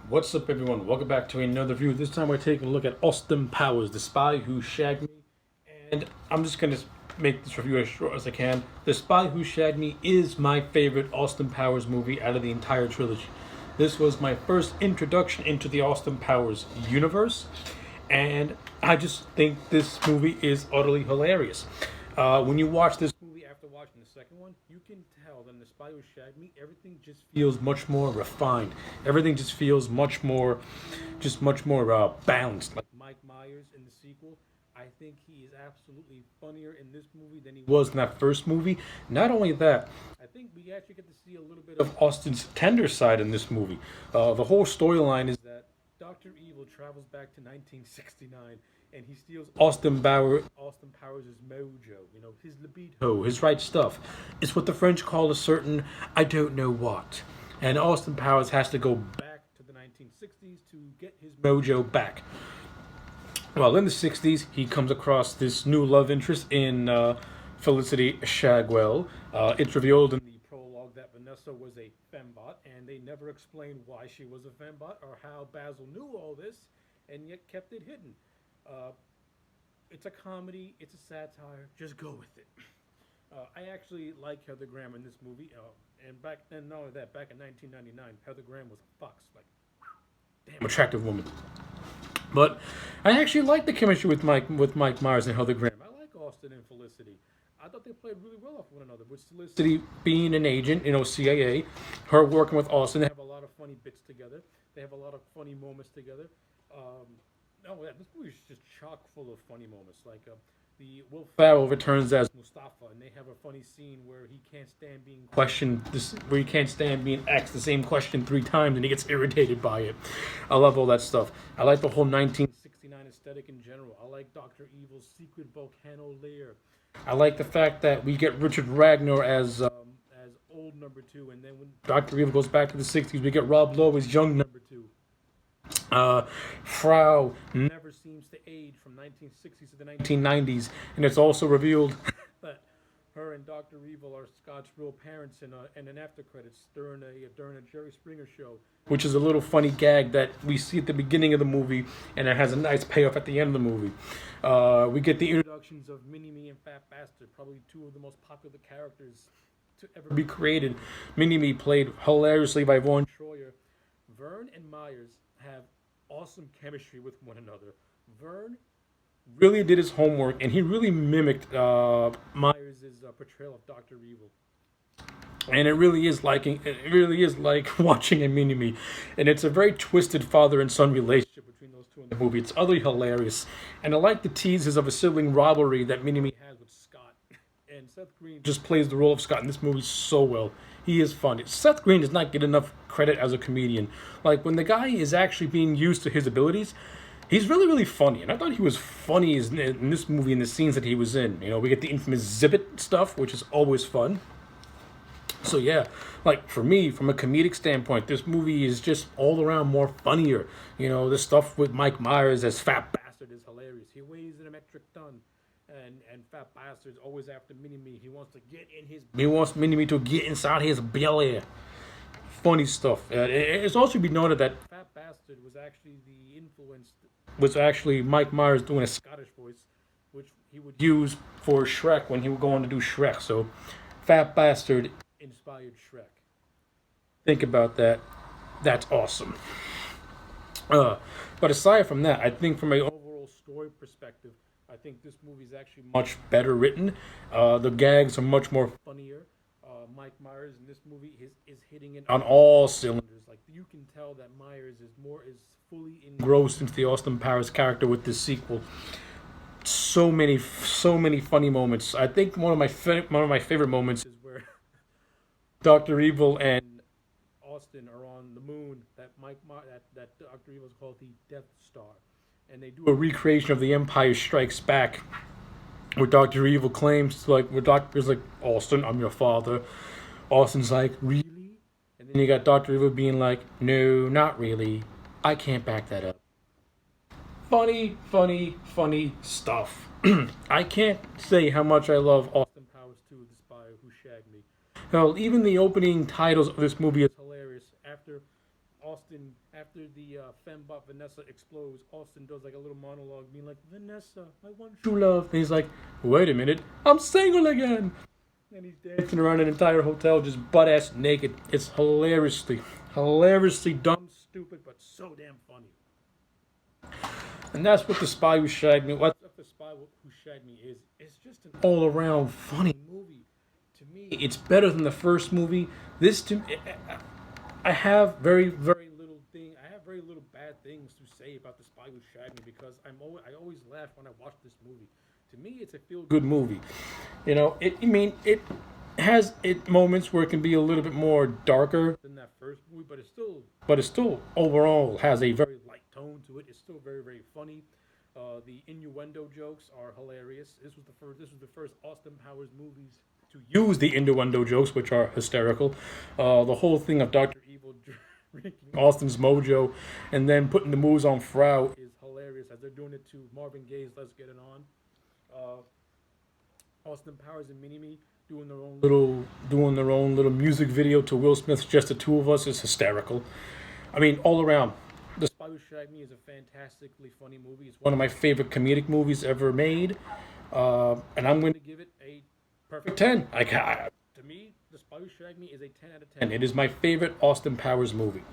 What's up, everyone? Welcome back to another review. This time we're taking a look at Austin Powers, The Spy Who Shagged Me. And I'm just going to make this review as short as I can. The Spy Who Shagged Me is my favorite Austin Powers movie out of the entire trilogy. This was my first introduction into the Austin Powers universe. And I just think this movie is utterly hilarious. When you watch this movie after watching the second one, you can tell that in The Spy Who Shagged Me, everything just feels much more refined. Everything just feels much more balanced. Like Mike Myers in the sequel, I think he is absolutely funnier in this movie than he was in that first movie. Not only that, I think we actually get to see a little bit of Austin's tender side in this movie. The whole storyline is that Dr. Evil travels back to 1969 and he steals Austin Powers' mojo, his libido, his right stuff. It's what the French call a certain I don't know what. And Austin Powers has to go back to the 1960s to get his mojo back. Well, in the 60s, he comes across this new love interest in Felicity Shagwell. It's revealed in the prologue that Vanessa was a fembot, and they never explained why she was a fembot or how Basil knew all this and yet kept it hidden. It's a comedy, it's a satire, just go with it. I actually like Heather Graham in this movie, and back then, not only that, back in 1999, Heather Graham was a fox, like, damn attractive woman. But I actually like the chemistry with Mike Myers and Heather Graham. I like Austin and Felicity. I thought they played really well off one another. With Felicity being an agent, CIA, her working with Austin, they have a lot of funny bits together. They have a lot of funny moments together. This movie is just chock full of funny moments. Like the Will Ferrell returns as Mustafa, and they have a funny scene where he can't stand being questioned. Where he can't stand being asked the same question 3 times, and he gets irritated by it. I love all that stuff. I like the whole 1969 aesthetic in general. I like Dr. Evil's secret volcano lair. I like the fact that we get Richard Ragnar as old number 2, and then when Dr. Evil goes back to the 60s, we get Rob Lowe as young number 2. Frau never seems to age from 1960s to the 1990s, and it's also revealed that her and Dr. Evil are Scott's real parents in an after credits during a Jerry Springer show, which is a little funny gag that we see at the beginning of the movie, and it has a nice payoff at the end of the movie. We get the introductions of Mini-Me and Fat Bastard, probably 2 of the most popular characters to ever be created. Mini-Me played hilariously by Vaughn Troyer. Vern and Myers have awesome chemistry with one another. Vern really did his homework, and he really mimicked Myers' portrayal of Dr. Evil. And it really is like watching a Mini-Me, and it's a very twisted father and son relationship between those 2 in the movie. It's utterly hilarious, and I like the teases of a sibling rivalry that Mini-Me has with Scott. And Seth Green just plays the role of Scott in this movie so well. He is funny. Seth Green does not get enough credit as a comedian. Like, when the guy is actually being used to his abilities, he's really, really funny. And I thought he was funny in this movie, in the scenes that he was in. We get the infamous Zibbit stuff, which is always fun. So yeah, like, for me, from a comedic standpoint, this movie is just all around more funnier. The stuff with Mike Myers as Fat Bastard is hilarious. He weighs in a metric ton. And Fat Bastard's always after Mini-Me. He wants Mini-Me to get inside his belly. Funny stuff. It's also to be noted that Fat Bastard was actually Mike Myers doing a Scottish voice, which he would use for Shrek when he would go on to do Shrek. So Fat Bastard inspired Shrek. Think about that. That's awesome. But aside from that, I think from an overall story perspective, I think this movie is actually much better written. The gags are much more funnier. Mike Myers in this movie is hitting it on all cylinders. Like, you can tell that Myers is fully engrossed into the Austin Powers character with this sequel. So many funny moments. I think one of my favorite moments is where Dr. Evil and Austin are on the moon that Dr. Evil is called the Death Star. And they do a recreation of The Empire Strikes Back, where Dr. Evil claims, where Doctor's like, Austin, I'm your father. Austin's like, really? And then you got Dr. Evil being like, no, not really. I can't back that up. Funny stuff. I can't say how much I love Austin Powers 2, The Spy Who Shagged Me. Hell, even the opening titles of this movie is hilarious. After Austin, after the fembot Vanessa explodes, Austin does like a little monologue being like, Vanessa, I want true love. And he's like, wait a minute, I'm single again. And he's dancing around an entire hotel just butt ass naked. It's hilariously dumb, stupid, but so damn funny. And that's what The Spy Who Shagged Me, what The Spy Who Shagged Me is. It's just an all around funny movie. To me, it's better than the first movie. This, to me, I have very little bad things to say about The Spy Who Shagged Me because I always laugh when I watch this movie. To me, it's a feel good movie. You know, it has moments where it can be a little bit more darker than that first movie, but it still overall has a very light tone to it. It's still very very funny. The innuendo jokes are hilarious. This was the first Austin Powers movies to use the innuendo jokes, which are hysterical. The whole thing of Dr. Evil drinking Austin's mojo and then putting the moves on Frau is hilarious as they're doing it to Marvin Gaye's Let's Get It On. Austin Powers and Mini-Me doing their own little music video to Will Smith's Just the Two of Us is hysterical. I mean, all around, The Spy Who Shagged Me is a fantastically funny movie. It's one of my favorite comedic movies ever made, and I'm going to give it a perfect 10. To me, The Spy Who Shagged Me is a 10 out of 10. It is my favorite Austin Powers movie.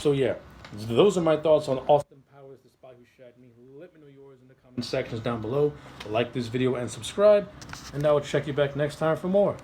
So yeah, those are my thoughts on Austin Powers, The Spy Who Shagged Me. Let me know yours in the comment sections down below. Like this video and subscribe, and I will check you back next time for more.